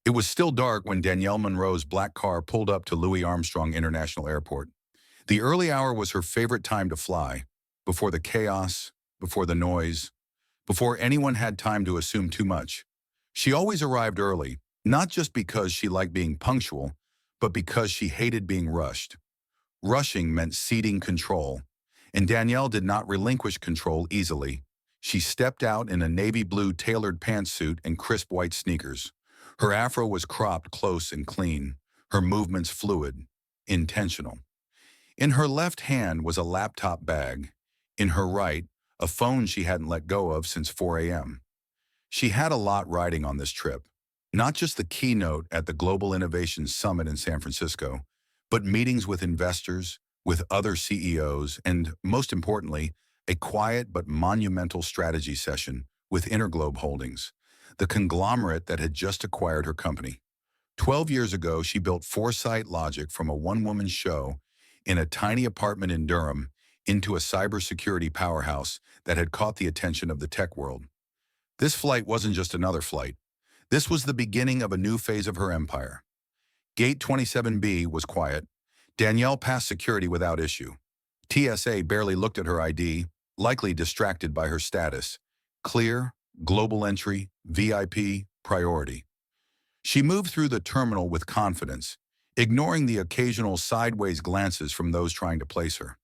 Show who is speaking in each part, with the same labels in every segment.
Speaker 1: It was still dark when Danielle Monroe's black car pulled up to Louis Armstrong International Airport. The early hour was her favorite time to fly, before the chaos, before the noise, before anyone had time to assume too much. She always arrived early, not just because she liked being punctual, but because she hated being rushed. Rushing meant ceding control, and Danielle did not relinquish control easily. She stepped out in a navy blue tailored pantsuit and crisp white sneakers. Her afro was cropped close and clean, her movements fluid, intentional. In her left hand was a laptop bag. In her right, a phone she hadn't let go of since 4 a.m. She had a lot riding on this trip. Not just the keynote at the Global Innovation Summit in San Francisco, but meetings with investors, with other CEOs, and most importantly, a quiet but monumental strategy session with Interglobe Holdings, the conglomerate that had just acquired her company. 12 years ago, she built Foresight Logic from a one-woman show in a tiny apartment in Durham into a cybersecurity powerhouse that had caught the attention of the tech world. This flight wasn't just another flight. This was the beginning of a new phase of her empire. Gate 27B was quiet. Danielle passed security without issue. TSA barely looked at her ID, likely distracted by her status. Clear, global entry, VIP, priority. She moved through the terminal with confidence, ignoring the occasional sideways glances from those trying to place her.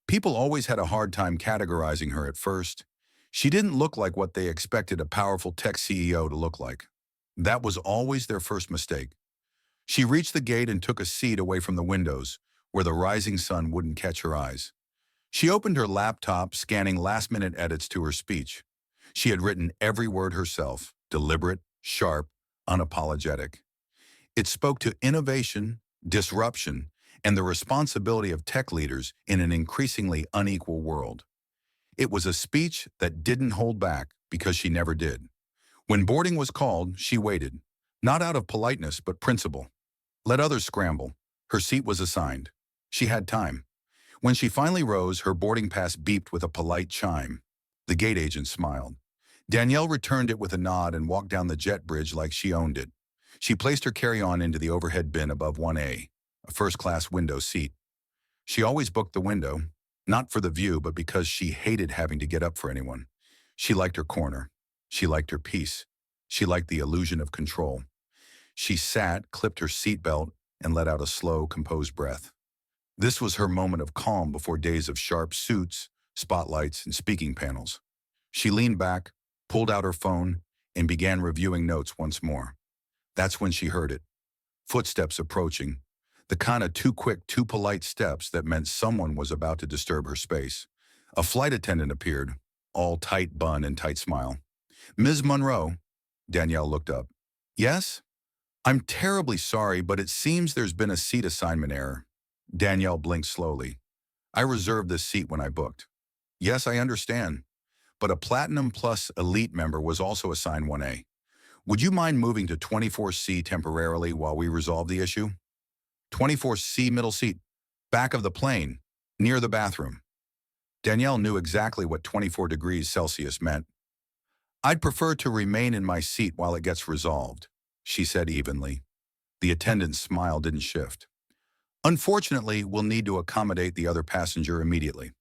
Speaker 1: People always had a hard time categorizing her at first. She didn't look like what they expected a powerful tech CEO to look like. That was always their first mistake. She reached the gate and took a seat away from the windows, where the rising sun wouldn't catch her eyes. She opened her laptop, scanning last-minute edits to her speech. She had written every word herself, deliberate, sharp, unapologetic. It spoke to innovation, disruption, and the responsibility of tech leaders in an increasingly unequal world. It was a speech that didn't hold back because she never did. When boarding was called, she waited, not out of politeness but principle. Let others scramble. Her seat was assigned. She had time. When she finally rose, her boarding pass beeped with a polite chime. The gate agent smiled. Danielle returned it with a nod and walked down the jet bridge like she owned it. She placed her carry-on into the overhead bin above 1A, a first-class window seat. She always booked the window, not for the view, but because she hated having to get up for anyone. She liked her corner. She liked her peace. She liked the illusion of control. She sat, clipped her seatbelt, and let out a slow, composed breath. This was her moment of calm before days of sharp suits, spotlights, and speaking panels. She leaned back, pulled out her phone, and began reviewing notes once more. That's when she heard it. Footsteps approaching. The kind of too quick, too polite steps that meant someone was about to disturb her space. A flight attendant appeared, all tight bun and tight smile. "Ms. Monroe." Danielle looked up. "Yes? I'm terribly sorry, but it seems there's been a seat assignment error." Danielle blinked slowly. "I reserved this seat when I booked." "Yes, I understand. But a Platinum Plus Elite member was also assigned 1A. Would you mind moving to 24C temporarily while we resolve the issue?" 24C middle seat, back of the plane, near the bathroom. Danielle knew exactly what 24 degrees Celsius meant. "I'd prefer to remain in my seat while it gets resolved," she said evenly. The attendant's smile didn't shift. "Unfortunately, we'll need to accommodate the other passenger immediately."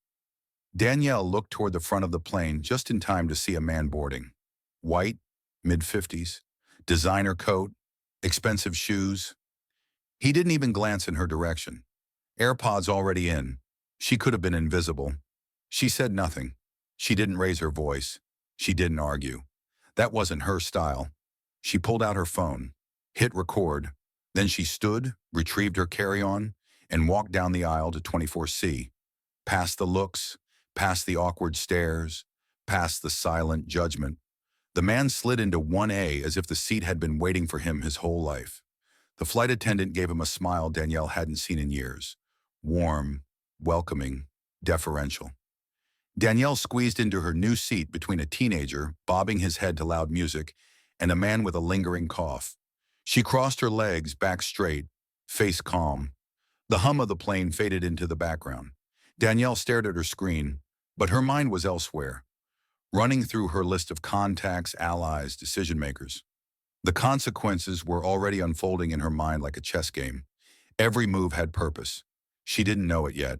Speaker 1: Danielle looked toward the front of the plane just in time to see a man boarding. White, mid-50s, designer coat, expensive shoes. He didn't even glance in her direction. AirPods already in. She could have been invisible. She said nothing. She didn't raise her voice. She didn't argue. That wasn't her style. She pulled out her phone, hit record. Then she stood, retrieved her carry-on, and walked down the aisle to 24C, past the looks, past the awkward stares, past the silent judgment. The man slid into 1A as if the seat had been waiting for him his whole life. The flight attendant gave him a smile Danielle hadn't seen in years. Warm, welcoming, deferential. Danielle squeezed into her new seat between a teenager, bobbing his head to loud music, and a man with a lingering cough. She crossed her legs, back straight, face calm. The hum of the plane faded into the background. Danielle stared at her screen, but her mind was elsewhere, running through her list of contacts, allies, decision-makers. The consequences were already unfolding in her mind like a chess game. Every move had purpose. She didn't know it yet,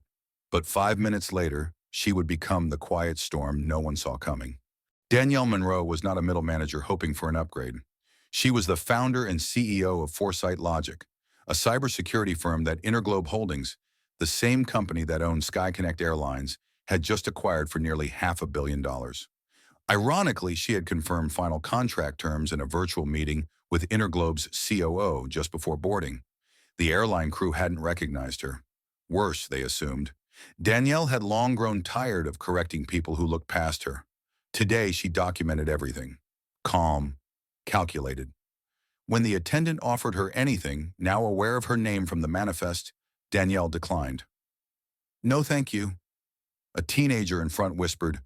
Speaker 1: but 5 minutes later, she would become the quiet storm no one saw coming. Danielle Monroe was not a middle manager hoping for an upgrade. She was the founder and CEO of Foresight Logic, a cybersecurity firm that Interglobe Holdings, the same company that owned SkyConnect Airlines, had just acquired for nearly $500 million. Ironically, she had confirmed final contract terms in a virtual meeting with Interglobe's COO just before boarding. The airline crew hadn't recognized her. Worse, they assumed. Danielle had long grown tired of correcting people who looked past her. Today, she documented everything. Calm, calculated. When the attendant offered her anything, now aware of her name from the manifest, Danielle declined. "No, thank you." A teenager in front whispered,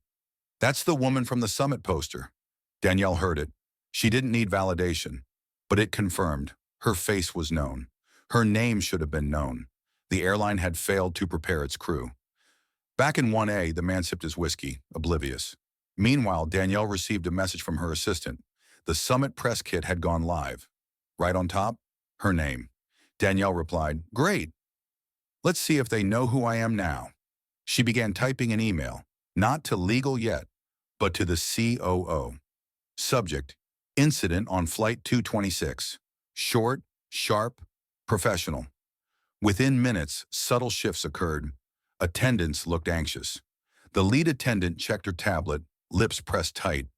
Speaker 1: "That's the woman from the summit poster." Danielle heard it. She didn't need validation, but it confirmed. Her face was known. Her name should have been known. The airline had failed to prepare its crew. Back in 1A, the man sipped his whiskey, oblivious. Meanwhile, Danielle received a message from her assistant. The summit press kit had gone live. Right on top, her name. Danielle replied, "Great. Let's see if they know who I am now." She began typing an email, not to legal yet, but to the COO. Subject, incident on Flight 226. Short, sharp, professional. Within minutes, subtle shifts occurred. Attendants looked anxious. The lead attendant checked her tablet, lips pressed tight.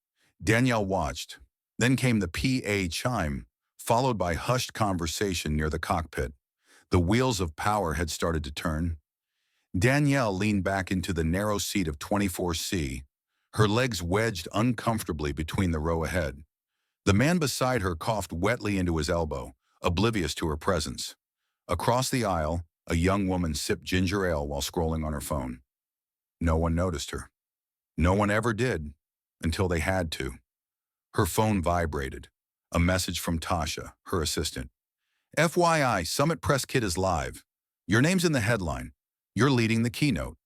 Speaker 1: Danielle watched. Then came the PA chime, followed by hushed conversation near the cockpit. The wheels of power had started to turn. Danielle leaned back into the narrow seat of 24C, her legs wedged uncomfortably between the row ahead. The man beside her coughed wetly into his elbow, oblivious to her presence. Across the aisle, a young woman sipped ginger ale while scrolling on her phone. No one noticed her. No one ever did, until they had to. Her phone vibrated. A message from Tasha, her assistant. "FYI, Summit Press Kit is live. Your name's in the headline. You're leading the keynote."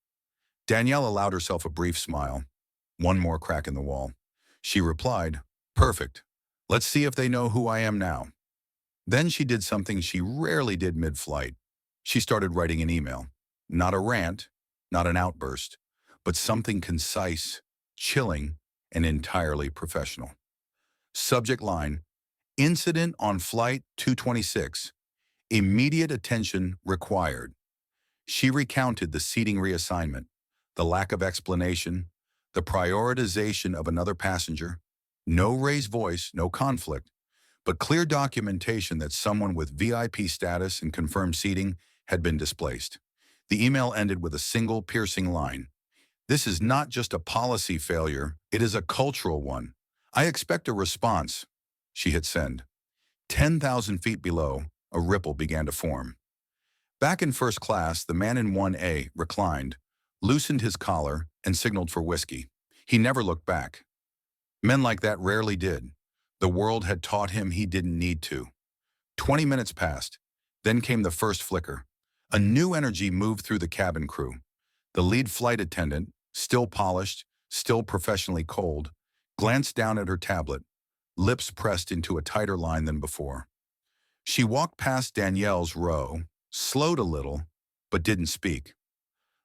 Speaker 1: Danielle allowed herself a brief smile. One more crack in the wall. She replied, "Perfect. Let's see if they know who I am now." Then she did something she rarely did mid-flight. She started writing an email. Not a rant, not an outburst, but something concise, chilling, and entirely professional. Subject line, "Incident on Flight 226. Immediate attention required." She recounted the seating reassignment, the lack of explanation, the prioritization of another passenger. No raised voice, no conflict, but clear documentation that someone with VIP status and confirmed seating had been displaced. The email ended with a single piercing line. "This is not just a policy failure, it is a cultural one. I expect a response." She hit send. 10,000 feet below, a ripple began to form. Back in first class, the man in 1A reclined, loosened his collar, and signaled for whiskey. He never looked back. Men like that rarely did. The world had taught him he didn't need to. 20 minutes passed. Then came the first flicker. A new energy moved through the cabin crew. The lead flight attendant, still polished, still professionally cold, glanced down at her tablet, lips pressed into a tighter line than before. She walked past Danielle's row, slowed a little, but didn't speak.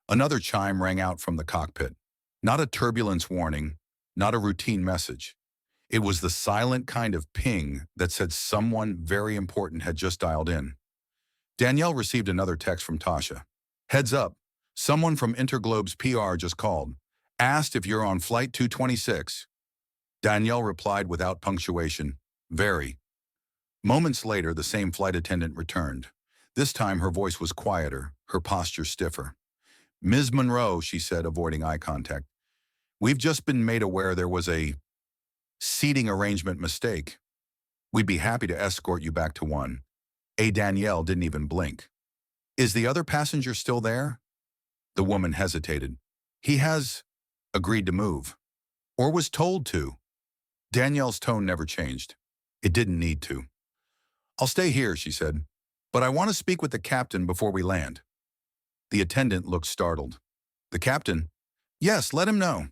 Speaker 1: Another chime rang out from the cockpit. Not a turbulence warning, not a routine message. It was the silent kind of ping that said someone very important had just dialed in. Danielle received another text from Tasha. "Heads up, someone from Interglobe's PR just called. Asked if you're on Flight 226. Danielle replied without punctuation, "Very." Moments later, the same flight attendant returned. This time, her voice was quieter, her posture stiffer. "Ms. Monroe," she said, avoiding eye contact, "we've just been made aware there was a seating arrangement mistake. We'd be happy to escort you back to one." Danielle didn't even blink. "Is the other passenger still there?" The woman hesitated. "He has agreed to move, or was told to." Danielle's tone never changed. It didn't need to. "I'll stay here," she said, "but I want to speak with the captain before we land." The attendant looked startled. "The captain?" "Yes, let him know."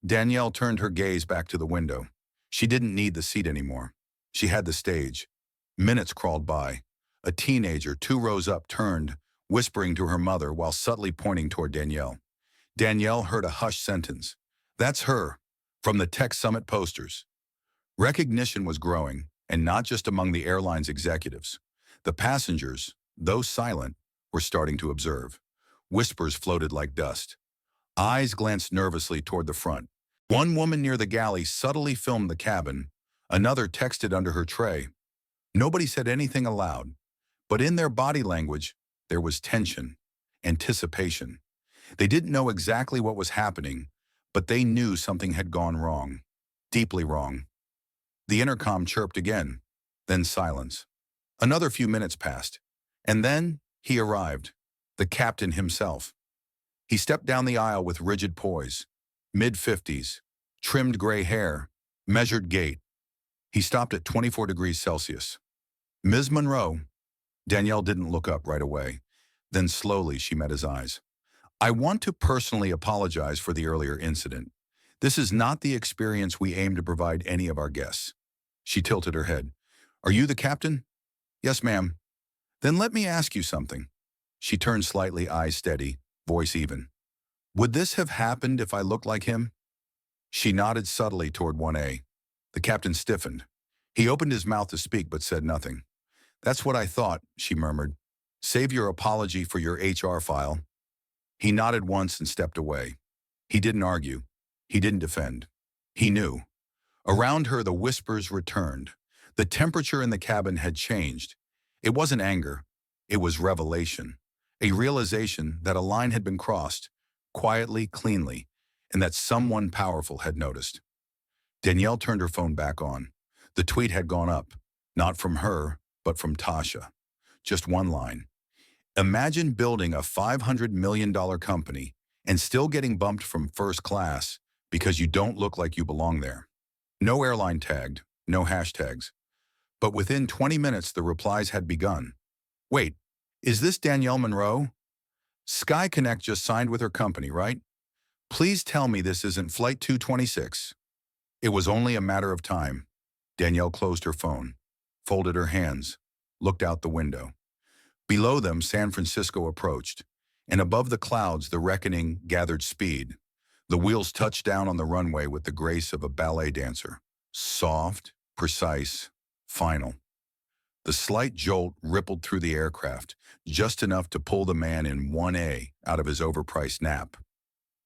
Speaker 1: Danielle turned her gaze back to the window. She didn't need the seat anymore. She had the stage. Minutes crawled by. A teenager, 2 rows up, turned, whispering to her mother while subtly pointing toward Danielle. Danielle heard a hushed sentence. That's her, from the Tech Summit posters. Recognition was growing, and not just among the airline's executives. The passengers, though silent, were starting to observe. Whispers floated like dust. Eyes glanced nervously toward the front. One woman near the galley subtly filmed the cabin. Another texted under her tray. Nobody said anything aloud, but in their body language, there was tension, anticipation. They didn't know exactly what was happening, but they knew something had gone wrong, deeply wrong. The intercom chirped again, then silence. Another few minutes passed, and then he arrived, the captain himself. He stepped down the aisle with rigid poise, mid-50s, trimmed gray hair, measured gait. He stopped at 24 degrees Celsius. Ms. Monroe. Danielle didn't look up right away. Then slowly she met his eyes. I want to personally apologize for the earlier incident. This is not the experience we aim to provide any of our guests. She tilted her head. Are you the captain? Yes, ma'am. Then let me ask you something. She turned slightly, eyes steady, voice even. Would this have happened if I looked like him? She nodded subtly toward 1A. The captain stiffened. He opened his mouth to speak but said nothing. That's what I thought, she murmured. Save your apology for your HR file. He nodded once and stepped away. He didn't argue. He didn't defend. He knew. Around her, the whispers returned. The temperature in the cabin had changed. It wasn't anger. It was revelation. A realization that a line had been crossed, quietly, cleanly, and that someone powerful had noticed. Danielle turned her phone back on. The tweet had gone up, not from her, but from Tasha. Just one line. Imagine building a $500 million company and still getting bumped from first class because you don't look like you belong there. No airline tagged, no hashtags. But within 20 minutes, the replies had begun. Wait, is this Danielle Monroe? Sky Connect just signed with her company, right? Please tell me this isn't Flight 226. It was only a matter of time. Danielle closed her phone, folded her hands, looked out the window. Below them, San Francisco approached, and above the clouds, the reckoning gathered speed. The wheels touched down on the runway with the grace of a ballet dancer. Soft, precise, final. The slight jolt rippled through the aircraft, just enough to pull the man in 1A out of his overpriced nap.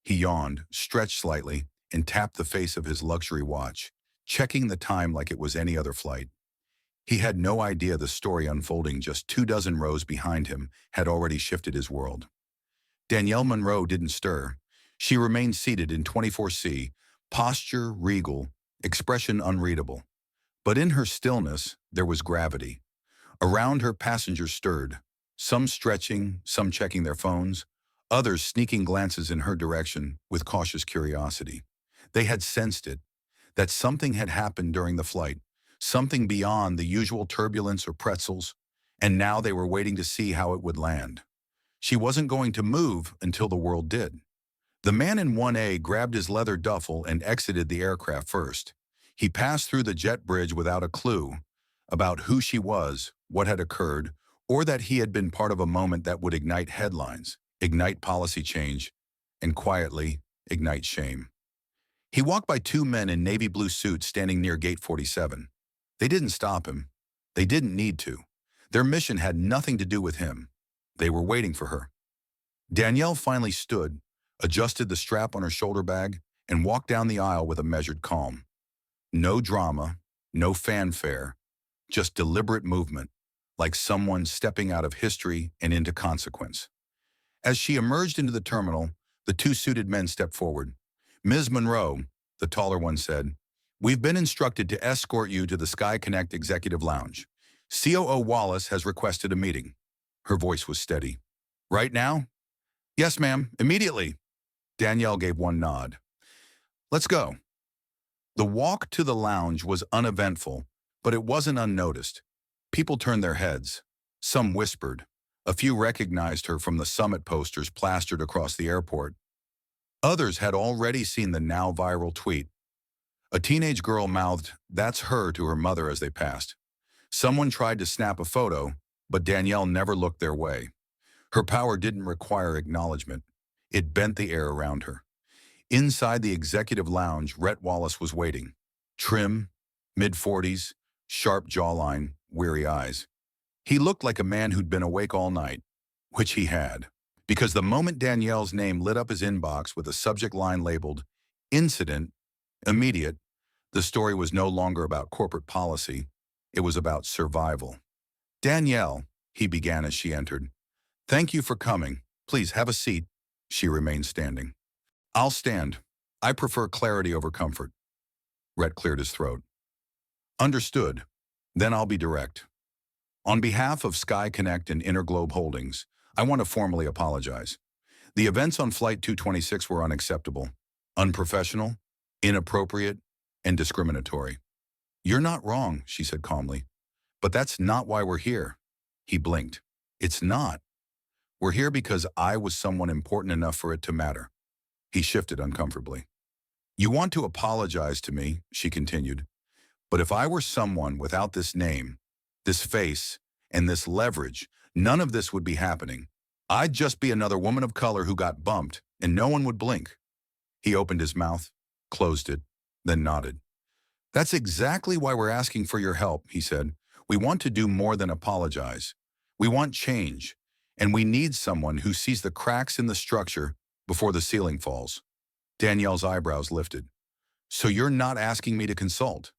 Speaker 1: He yawned, stretched slightly, and tapped the face of his luxury watch, checking the time like it was any other flight. He had no idea the story unfolding just 24 rows behind him had already shifted his world. Danielle Monroe didn't stir. She remained seated in 24C, posture regal, expression unreadable. But in her stillness, there was gravity. Around her, passengers stirred, some stretching, some checking their phones, others sneaking glances in her direction with cautious curiosity. They had sensed it, that something had happened during the flight, something beyond the usual turbulence or pretzels, and now they were waiting to see how it would land. She wasn't going to move until the world did. The man in 1A grabbed his leather duffel and exited the aircraft first. He passed through the jet bridge without a clue about who she was, what had occurred, or that he had been part of a moment that would ignite headlines, ignite policy change, and quietly ignite shame. He walked by 2 men in navy blue suits standing near gate 47. They didn't stop him. They didn't need to. Their mission had nothing to do with him. They were waiting for her. Danielle finally stood, adjusted the strap on her shoulder bag, and walked down the aisle with a measured calm. No drama, no fanfare, just deliberate movement, like someone stepping out of history and into consequence. As she emerged into the terminal, the 2 suited men stepped forward. Ms. Monroe, the taller one said, we've been instructed to escort you to the Sky Connect Executive Lounge. COO Wallace has requested a meeting. Her voice was steady. Right now? Yes, ma'am, immediately. Danielle gave one nod. Let's go. The walk to the lounge was uneventful, but it wasn't unnoticed. People turned their heads. Some whispered. A few recognized her from the summit posters plastered across the airport. Others had already seen the now viral tweet. A teenage girl mouthed, "That's her," to her mother as they passed. Someone tried to snap a photo, but Danielle never looked their way. Her power didn't require acknowledgement. It bent the air around her. Inside the executive lounge, Rhett Wallace was waiting. Trim, mid-40s, sharp jawline, weary eyes. He looked like a man who'd been awake all night, which he had. Because the moment Danielle's name lit up his inbox with a subject line labeled "Incident," immediate, the story was no longer about corporate policy. It was about survival. "Danielle," he began as she entered. "Thank you for coming. Please have a seat." She remained standing. "I'll stand. I prefer clarity over comfort." Rhett cleared his throat. "Understood. Then I'll be direct. On behalf of Sky Connect and Interglobe Holdings, I want to formally apologize. The events on Flight 226 were unacceptable, unprofessional, inappropriate, and discriminatory." "You're not wrong," she said calmly. "But that's not why we're here." He blinked. "It's not. We're here because I was someone important enough for it to matter." He shifted uncomfortably. "You want to apologize to me," she continued. "But if I were someone without this name, this face, and this leverage, none of this would be happening. I'd just be another woman of color who got bumped, and no one would blink." He opened his mouth, closed it, then nodded. "That's exactly why we're asking for your help," he said. "We want to do more than apologize. We want change, and we need someone who sees the cracks in the structure before the ceiling falls." Danielle's eyebrows lifted. "So you're not asking me to consult?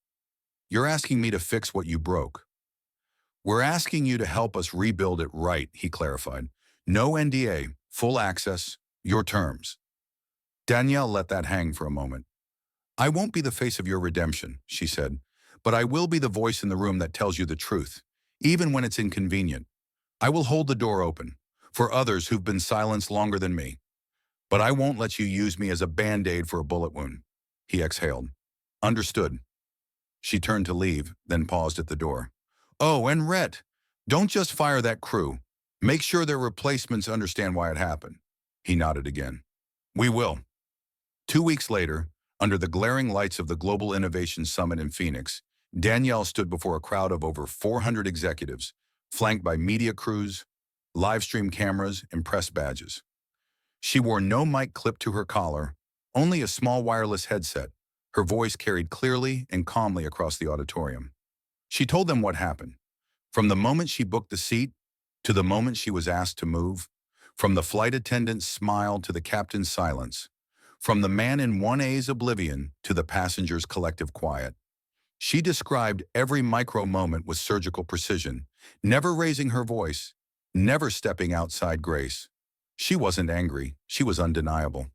Speaker 1: You're asking me to fix what you broke?" "We're asking you to help us rebuild it right," he clarified. "No NDA, full access, your terms." Danielle let that hang for a moment. "I won't be the face of your redemption," she said, "but I will be the voice in the room that tells you the truth, even when it's inconvenient. I will hold the door open for others who've been silenced longer than me. But I won't let you use me as a band-aid for a bullet wound." He exhaled. "Understood." She turned to leave, then paused at the door. "Oh, and Rhett, don't just fire that crew. Make sure their replacements understand why it happened." He nodded again. "We will." 2 weeks later, under the glaring lights of the Global Innovation Summit in Phoenix, Danielle stood before a crowd of over 400 executives, flanked by media crews, live stream cameras, and press badges. She wore no mic clipped to her collar, only a small wireless headset. Her voice carried clearly and calmly across the auditorium. She told them what happened. From the moment she booked the seat to the moment she was asked to move, from the flight attendant's smile to the captain's silence, from the man in 1A's oblivion to the passenger's collective quiet. She described every micro moment with surgical precision, never raising her voice, never stepping outside grace. She wasn't angry, she was undeniable.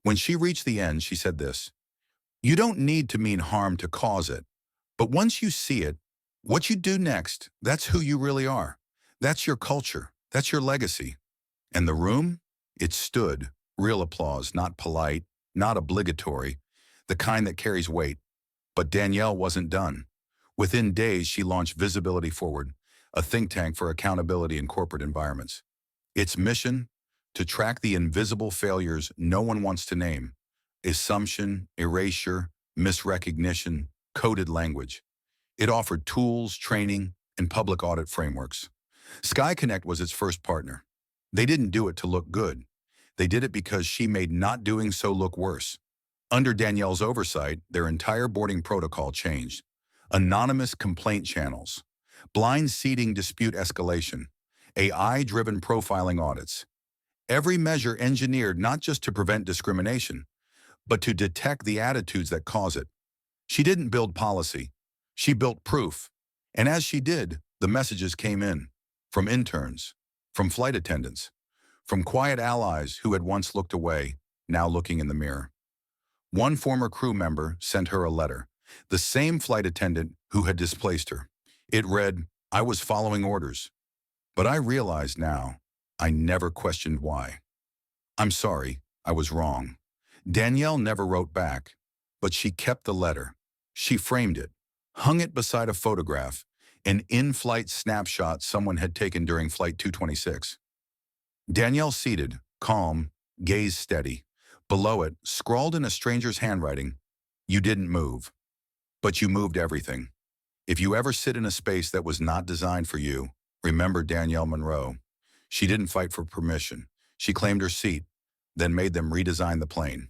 Speaker 1: When she reached the end, she said this: "You don't need to mean harm to cause it, but once you see it, what you do next, that's who you really are. That's your culture, that's your legacy." And the room? It stood. Real applause, not polite, not obligatory, the kind that carries weight. But Danielle wasn't done. Within days, she launched Visibility Forward, a think tank for accountability in corporate environments. Its mission? To track the invisible failures no one wants to name: assumption, erasure, misrecognition, coded language. It offered tools, training, and public audit frameworks. Sky Connect was its first partner. They didn't do it to look good. They did it because she made not doing so look worse. Under Danielle's oversight, their entire boarding protocol changed. Anonymous complaint channels, blind seating dispute escalation, AI-driven profiling audits. Every measure engineered not just to prevent discrimination, but to detect the attitudes that cause it. She didn't build policy. She built proof. And as she did, the messages came in. From interns, from flight attendants, from quiet allies who had once looked away, now looking in the mirror. One former crew member sent her a letter, the same flight attendant who had displaced her. It read, "I was following orders, but I realize now I never questioned why. I'm sorry, I was wrong." Danielle never wrote back, but she kept the letter. She framed it, hung it beside a photograph, an in-flight snapshot someone had taken during Flight 226. Danielle seated, calm, gaze steady. Below it, scrawled in a stranger's handwriting, "You didn't move." But you moved everything. If you ever sit in a space that was not designed for you, remember Danielle Monroe. She didn't fight for permission. She claimed her seat, then made them redesign the plane.